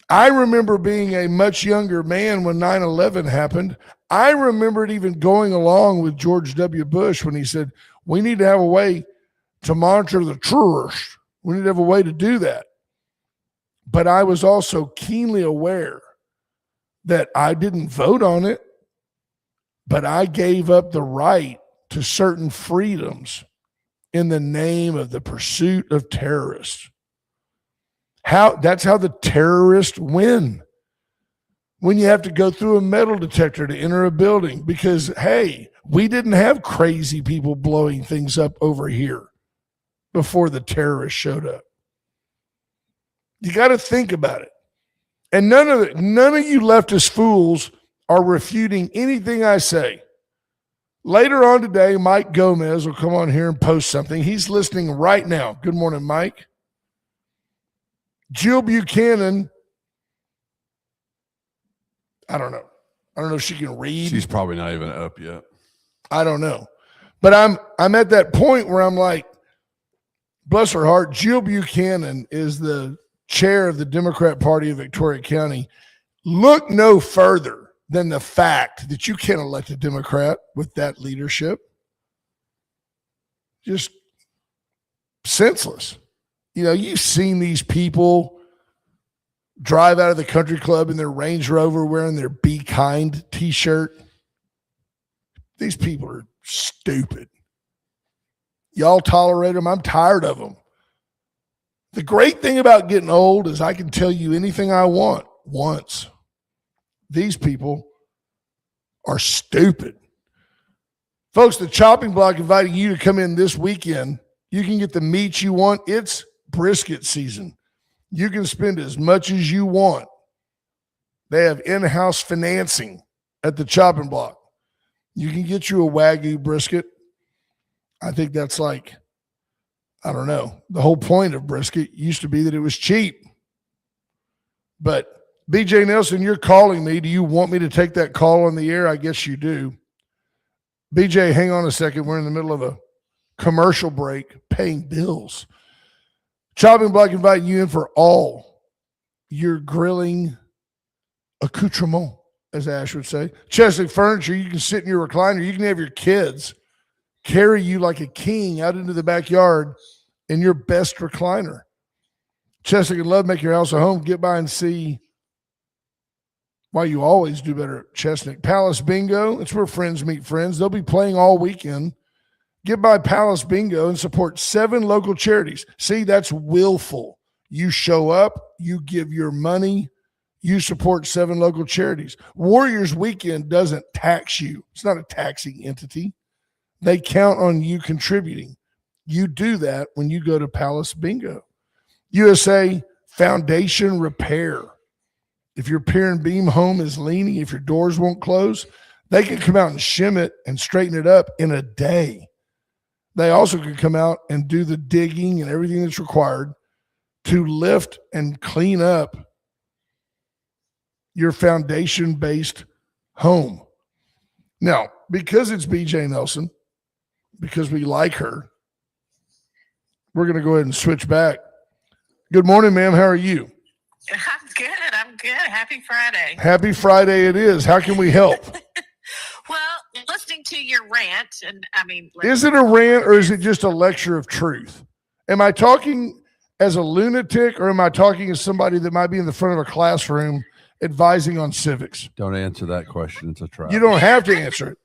I remember being a much younger man when 9/11 happened. I remember it even going along with George W. Bush when he said, we need to have a way to monitor the terrorists. We need to have a way to do that. But I was also keenly aware that I didn't vote on it, but I gave up the right to certain freedoms in the name of the pursuit of terrorists. That's how the terrorists win. When you have to go through a metal detector to enter a building because, hey, we didn't have crazy people blowing things up over here before the terrorists showed up. You got to think about it. And none of you leftist fools are refuting anything I say. Later on today, Mike Gomez will come on here and post something. He's listening right now. Good morning, Mike. Jill Buchanan, I don't know. I don't know if she can read. She's probably not even up yet. I don't know. But I'm at that point where I'm like, bless her heart, Jill Buchanan is the chair of the Democrat Party of Victoria County. Look no further than the fact that you can't elect a Democrat with that leadership. Just senseless. You know, you've seen these people drive out of the country club in their Range Rover wearing their Be Kind t-shirt. These people are stupid. Y'all tolerate them. I'm tired of them. The great thing about getting old is I can tell you anything I want once. These people are stupid. Folks, the Chopping Block inviting you to come in this weekend. You can get the meat you want. It's brisket season. You can spend as much as you want. They have in-house financing at the Chopping Block. You can get you a Wagyu brisket. I think that's like, I don't know. The whole point of brisket used to be that it was cheap. But BJ Nelson, you're calling me. Do you want me to take that call on the air? I guess you do. BJ, hang on a second. We're in the middle of a commercial break, paying bills. Chopping Block inviting you in for all your grilling accoutrement, as Ash would say. Chesapeake Furniture, you can sit in your recliner. You can have your kids carry you like a king out into the backyard in your best recliner. Chesapeake and Love make your house a home. Get by and see why you always do better at Chestnut. Palace Bingo, it's where friends meet friends. They'll be playing all weekend. Get by Palace Bingo and support 7 local charities. See, that's willful. You show up, you give your money, You support 7 local charities. Warriors Weekend doesn't tax you. It's not a taxing entity. They count on you contributing. You do that when you go to Palace Bingo. USA Foundation Repair. If your pier and beam home is leaning, if your doors won't close, they can come out and shim it and straighten it up in a day. They also can come out and do the digging and everything that's required to lift and clean up your foundation-based home. Now, because it's BJ Nelson, because we like her, we're going to go ahead and switch back. Good morning, ma'am. How are you? I'm good. I'm good. Happy Friday. Happy Friday it is. How can we help? Well, listening to your rant, and I mean, Is it a rant or is it just a lecture of truth? Am I talking as a lunatic or am I talking as somebody that might be in the front of a classroom advising on civics? Don't answer that question. It's a trap. You don't have to answer it.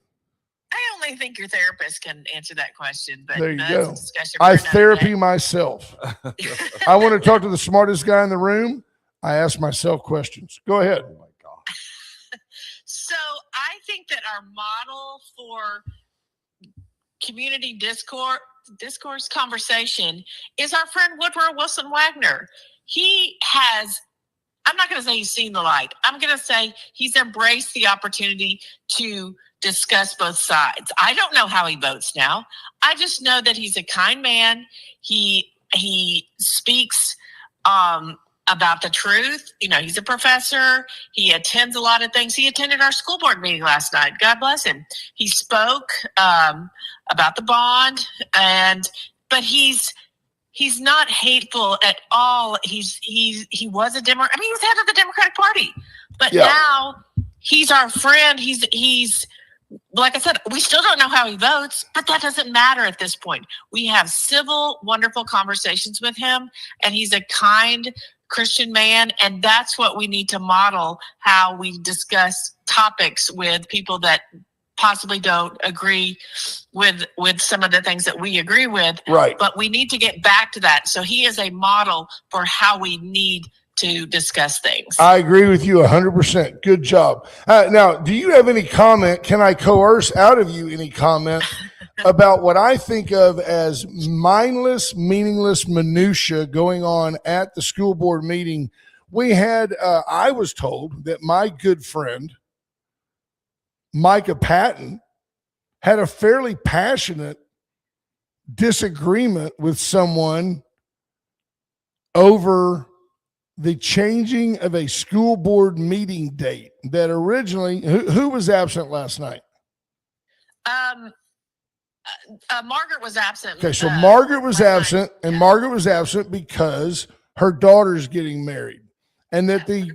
I only think your therapist can answer that question. But There you that's go. a discussion for I another therapy day. myself. I want to talk to the smartest guy in the room. I ask myself questions. Go ahead. Oh my God. So I think that our model for community discourse conversation is our friend Woodrow Wilson Wagner. He has, I'm not going to say he's seen the light. I'm going to say he's embraced the opportunity to discuss both sides. I don't know how he votes now. I just know that he's a kind man. He speaks about the truth. You know, he's a professor. He attends a lot of things. He attended our school board meeting last night. God bless him. He spoke about the bond, but he's not hateful at all. He was a Democrat. I mean, he was head of the Democratic Party, but now he's our friend. He's like I said, we still don't know how he votes, but that doesn't matter at this point. We have civil, wonderful conversations with him, and he's a kind Christian man, and that's what we need to model, how we discuss topics with people that possibly don't agree with some of the things that we agree with. Right. But we need to get back to that. So he is a model for how we need to discuss things. I agree with you 100%. Good job. Now, do you have any comment? Can I coerce out of you any comment about what I think of as mindless, meaningless minutia going on at the school board meeting? We had, I was told that my good friend, Micah Patton, had a fairly passionate disagreement with someone over the changing of a school board meeting date that originally, who was absent last night? Margaret was absent. Okay, so Margaret was absent, and Margaret was absent because her daughter's getting married, and that the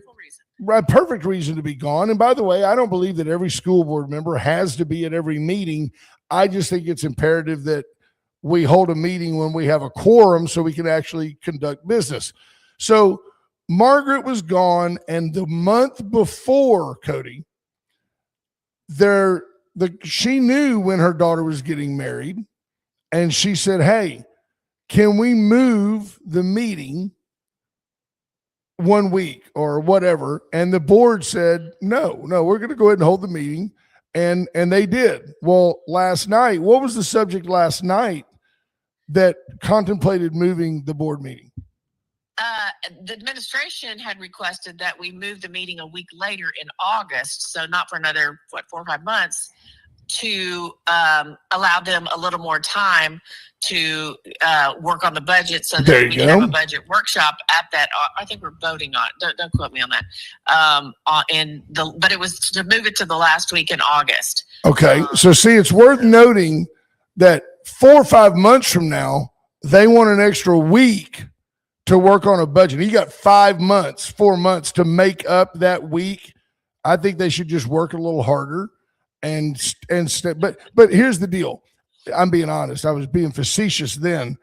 perfect reason to be gone. And by the way, I don't believe that every school board member has to be at every meeting. I just think it's imperative that we hold a meeting when we have a quorum so we can actually conduct business. So Margaret was gone, and the month before, Cody, she knew when her daughter was getting married, and she said, hey, can we move the meeting 1 week or whatever? And the board said, no, we're going to go ahead and hold the meeting. And they did. Well, last night, what was the subject last night that contemplated moving the board meeting? The administration had requested that we move the meeting a week later in August, so not for another, 4 or 5 months, to allow them a little more time to work on the budget so that we can have a budget workshop at that. I think we're voting on it. Don't quote me on that. But it was to move it to the last week in August. Okay. So see, it's worth noting that 4 or 5 months from now, they want an extra week to work on a budget. You got 4 months to make up that week. I think they should just work a little harder but here's the deal. I'm being honest. I was being facetious then.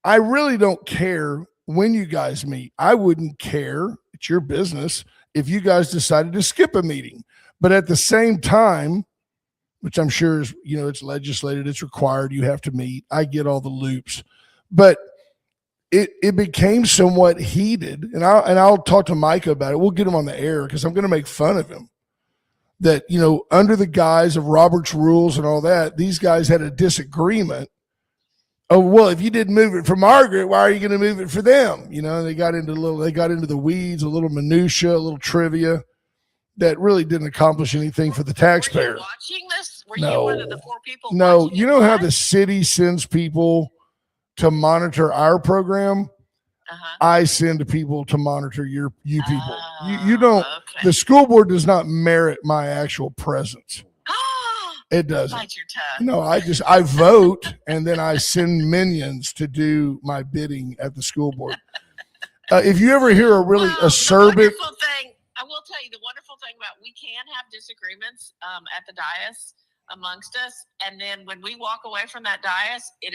I really don't care when you guys meet. I wouldn't care. It's your business if you guys decided to skip a meeting. But at the same time, which I'm sure is, it's legislated, it's required, you have to meet. I get all the loops. But it became somewhat heated, and I'll talk to Micah about it. We'll get him on the air because I'm going to make fun of him. That, you know, under the guise of Robert's rules and all that, these guys had a disagreement. Oh, well, if you didn't move it for Margaret, why are you going to move it for them? You know, they got into the weeds, a little minutia, a little trivia that really didn't accomplish anything for the taxpayer. Were you watching this? Were No. you one of the 4 people? No, you know how the city sends people to monitor our program? Uh-huh. I send people to monitor you people. You Oh, don't. okay. The school board does not merit my actual presence. It doesn't. Bite your tongue. No, I vote and then I send minions to do my bidding at the school board. If you ever hear a really acerbic, The wonderful thing, I will tell you, the wonderful thing about we can have disagreements at the dais amongst us, and then when we walk away from that dais, it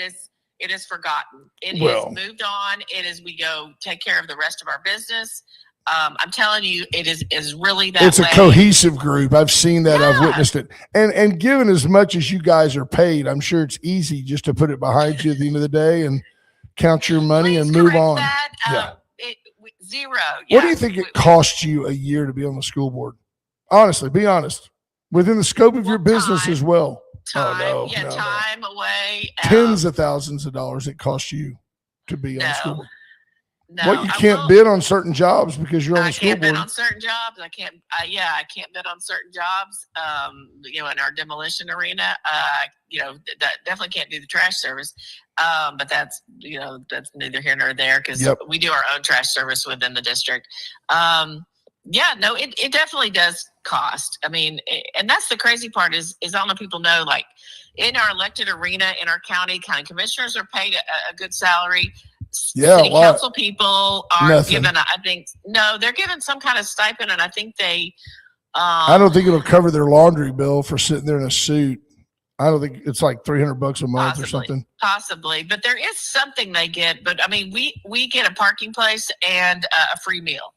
is forgotten. It is moved on. It is we go take care of the rest of our business. I'm telling you, it is really that. It's way. a cohesive group. I've seen that. Yeah. I've witnessed it. And given as much as you guys are paid, I'm sure it's easy just to put it behind you at the end of the day and count your money and move on. That. Yeah. Zero. What do you think it costs you a year to be on the school board? Honestly, be honest. Within the scope of your business as well. Time, time away. Tens of thousands of dollars it costs you to be on the school board. No, what, you can't bid on certain jobs because you're on the school board? I can't bid on certain jobs. I can't bid on certain jobs. You know, in our demolition arena, you know, that definitely can't do the trash service. But that's, you know, that's neither here nor there because we do our own trash service within the district. Yeah, no, it definitely does cost. I mean, and that's the crazy part is I don't know if people know, like in our elected arena in our county commissioners are paid a good salary. City council people are given, I think, no, they're given some kind of stipend, and I think they. I don't think it'll cover their laundry bill for sitting there in a suit. I don't think it's like $300 a month or something. Possibly, but there is something they get. But I mean, we get a parking place and a free meal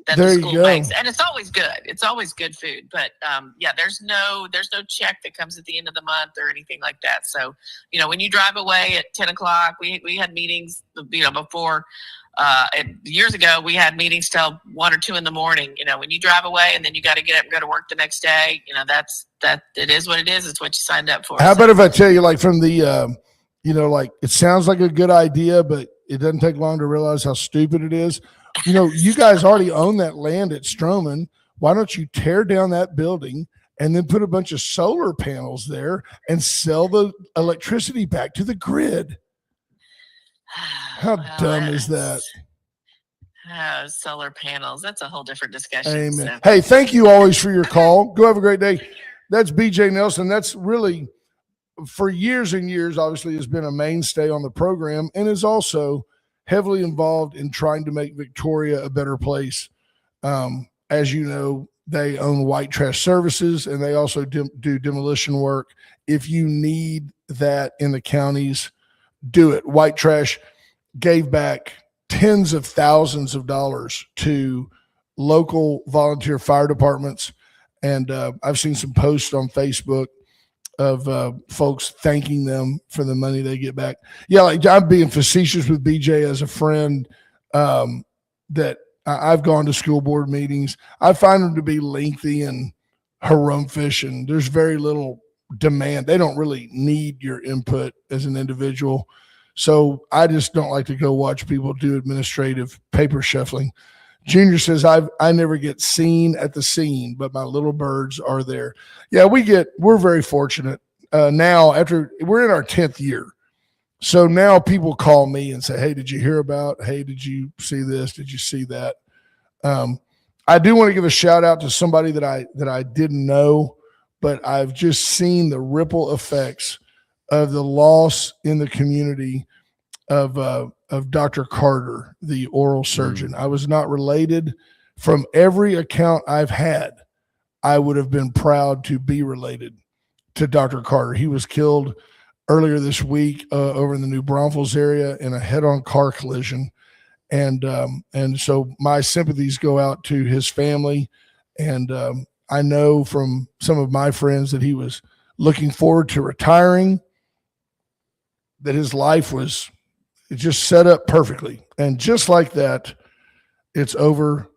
that the school makes, and it's always good. It's always good food. But yeah, there's no check that comes at the end of the month or anything like that. So you know, when you drive away at 10 o'clock, we had meetings. You know, before years ago, we had meetings till 1 or 2 in the morning. You know, when you drive away and then you got to get up and go to work the next day. You know, that it is what it is. It's what you signed up for. How about if I tell you, like from the, you know, like it sounds like a good idea, but it doesn't take long to realize how stupid it is. You know, you guys already own that land at Stroman. Why don't you tear down that building and then put a bunch of solar panels there and sell the electricity back to the grid? How dumb is that? Solar panels. That's a whole different discussion. Amen. So. Hey, thank you always for your call. Go have a great day. That's BJ Nelson. That's really, for years and years, obviously has been a mainstay on the program and is also heavily involved in trying to make Victoria a better place. As you know, they own White Trash Services and they also do demolition work. If you need that in the counties, do it. White Trash gave back tens of thousands of dollars to local volunteer fire departments. And I've seen some posts on Facebook of folks thanking them for the money they get back. Yeah, like I'm being facetious with BJ as a friend that I've gone to school board meetings. I find them to be lengthy and harumphish, and there's very little demand. They don't really need your input as an individual. So I just don't like to go watch people do administrative paper shuffling. Junior says, I never get seen at the scene, but my little birds are there. Yeah, we're very fortunate now after we're in our 10th year. So now people call me and say, hey, did you hear about, hey, did you see this? Did you see that? I do want to give a shout out to somebody that I didn't know, but I've just seen the ripple effects of the loss in the community of Dr. Carter, the oral surgeon. I was not related. From every account I've had, I would have been proud to be related to Dr. Carter. He was killed earlier this week over in the New Braunfels area in a head-on car collision. And so my sympathies go out to his family. And I know from some of my friends that he was looking forward to retiring, that his life was It's just set up perfectly. And just like that, it's over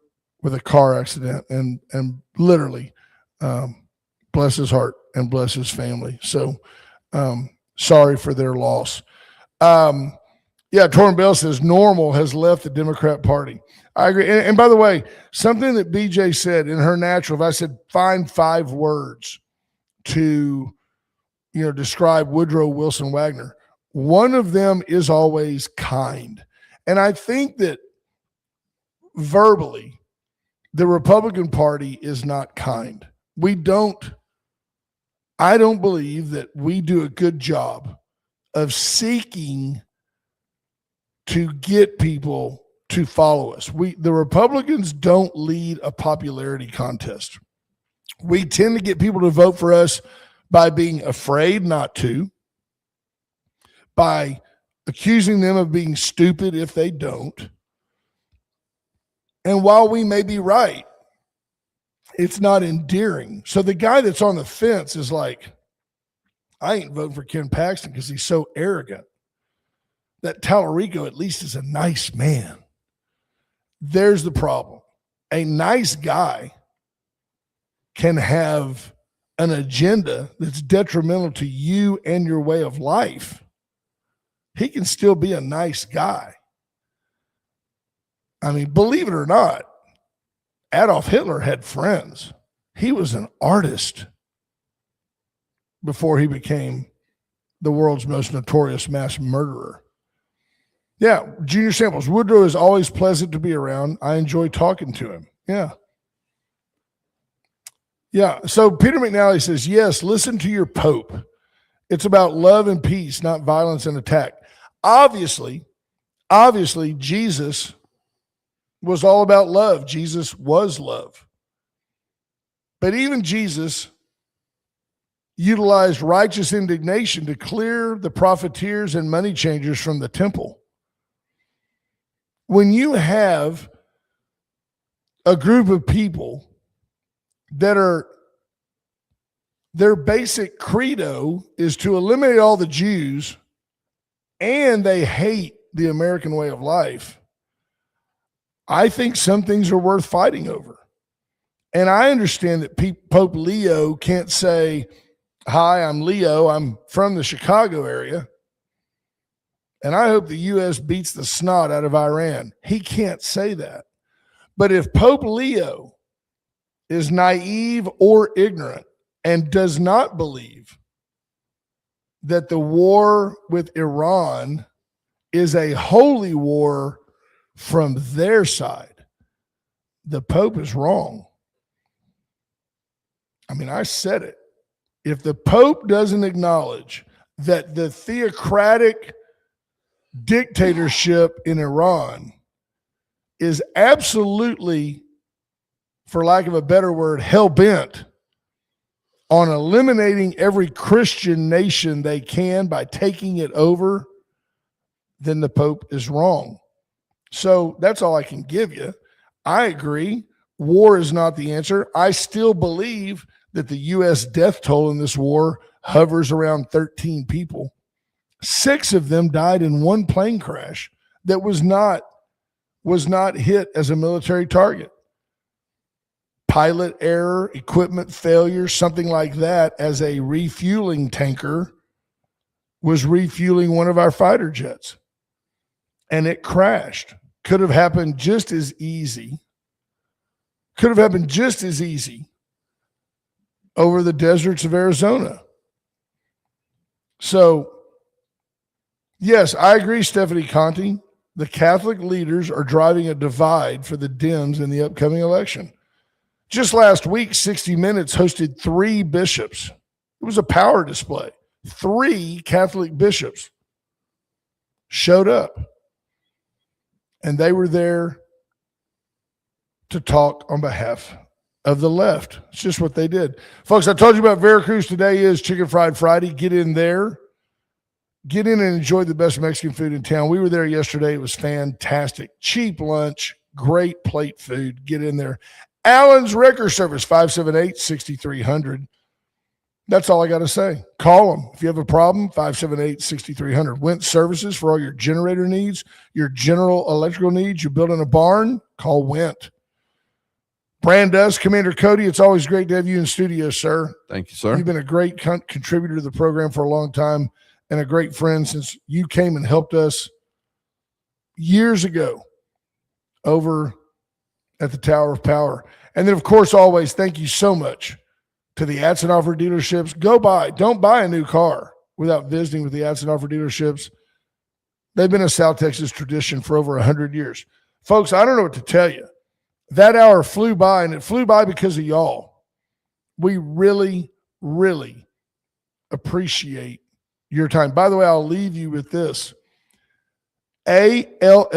with a car accident, and literally, bless his heart and bless his family. So sorry for their loss. Torrin Bell says Normal has left the Democrat Party. I agree. And by the way, something that BJ said in her natural, if I said find 5 words to, describe Woodrow Wilson Wagner, one of them is always kind. And I think that verbally, the Republican Party is not kind. I don't believe that we do a good job of seeking to get people to follow us. The Republicans don't lead a popularity contest. We tend to get people to vote for us by being afraid not to, by accusing them of being stupid if they don't. And while we may be right, it's not endearing. So the guy that's on the fence is like, I ain't voting for Ken Paxton because he's so arrogant. That Tallarico at least is a nice man. There's the problem. A nice guy can have an agenda that's detrimental to you and your way of life. He can still be a nice guy. I mean, believe it or not, Adolf Hitler had friends. He was an artist before he became the world's most notorious mass murderer. Yeah, Junior Samples. Woodrow is always pleasant to be around. I enjoy talking to him. Yeah. So Peter McNally says, yes, listen to your Pope. It's about love and peace, not violence and attack. Obviously, Jesus was all about love. Jesus was love. But even Jesus utilized righteous indignation to clear the profiteers and money changers from the temple. When you have a group of people that their basic credo is to eliminate all the Jews and they hate the American way of life, I think some things are worth fighting over. And I understand that Pope Leo can't say, hi, I'm Leo. I'm from the Chicago area. And I hope the U.S. beats the snot out of Iran. He can't say that. But if Pope Leo is naive or ignorant and does not believe that the war with Iran is a holy war from their side, the Pope is wrong. I mean, I said it. If the Pope doesn't acknowledge that the theocratic dictatorship in Iran is absolutely, for lack of a better word, hell-bent on eliminating every Christian nation they can by taking it over, then the Pope is wrong. So that's all I can give you. I agree. War is not the answer. I still believe that the U.S. death toll in this war hovers around 13 people. 6 of them died in one plane crash that was not hit as a military target. Pilot error, equipment failure, something like that, as a refueling tanker was refueling one of our fighter jets. And it crashed. Could have happened just as easy. Over the deserts of Arizona. So, yes, I agree, Stephanie Conti. The Catholic leaders are driving a divide for the Dems in the upcoming election. Just last week, 60 Minutes hosted 3 bishops. It was a power display. 3 Catholic bishops showed up. And they were there to talk on behalf of the left. It's just what they did. Folks, I told you about Veracruz. Today is Chicken Fried Friday. Get in there. Get in and enjoy the best Mexican food in town. We were there yesterday. It was fantastic. Cheap lunch, great plate food. Get in there. Allen's Wrecker Service, 578-6300. That's all I got to say. Call them. If you have a problem, 578-6300. Went Services for all your generator needs, your general electrical needs. You're building a barn, call Went. Brand us, Commander Cody. It's always great to have you in studio, sir. Thank you, sir. You've been a great contributor to the program for a long time and a great friend since you came and helped us years ago over at the Tower of Power. And then, of course, always thank you so much to the Atzenoffer dealerships. Don't buy a new car without visiting with the Atzenoffer dealerships. They've been a South Texas tradition for over 100 years. Folks, I don't know what to tell you. That hour flew by, and it flew by because of y'all. We really, really appreciate your time. By the way, I'll leave you with this. ALLSHOOQ-UP.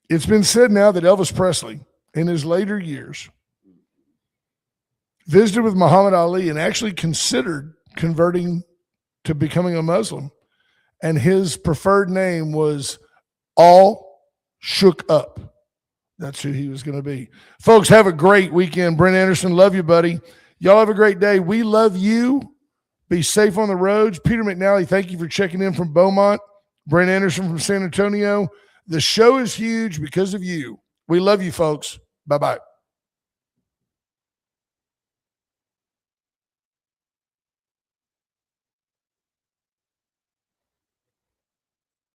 It's been said now that Elvis Presley, in his later years, visited with Muhammad Ali and actually considered converting to becoming a Muslim. And his preferred name was All Shook Up. That's who he was going to be. Folks, have a great weekend. Brent Anderson, love you, buddy. Y'all have a great day. We love you. Be safe on the roads. Peter McNally, thank you for checking in from Beaumont. Brent Anderson from San Antonio. The show is huge because of you. We love you, folks. Bye-bye.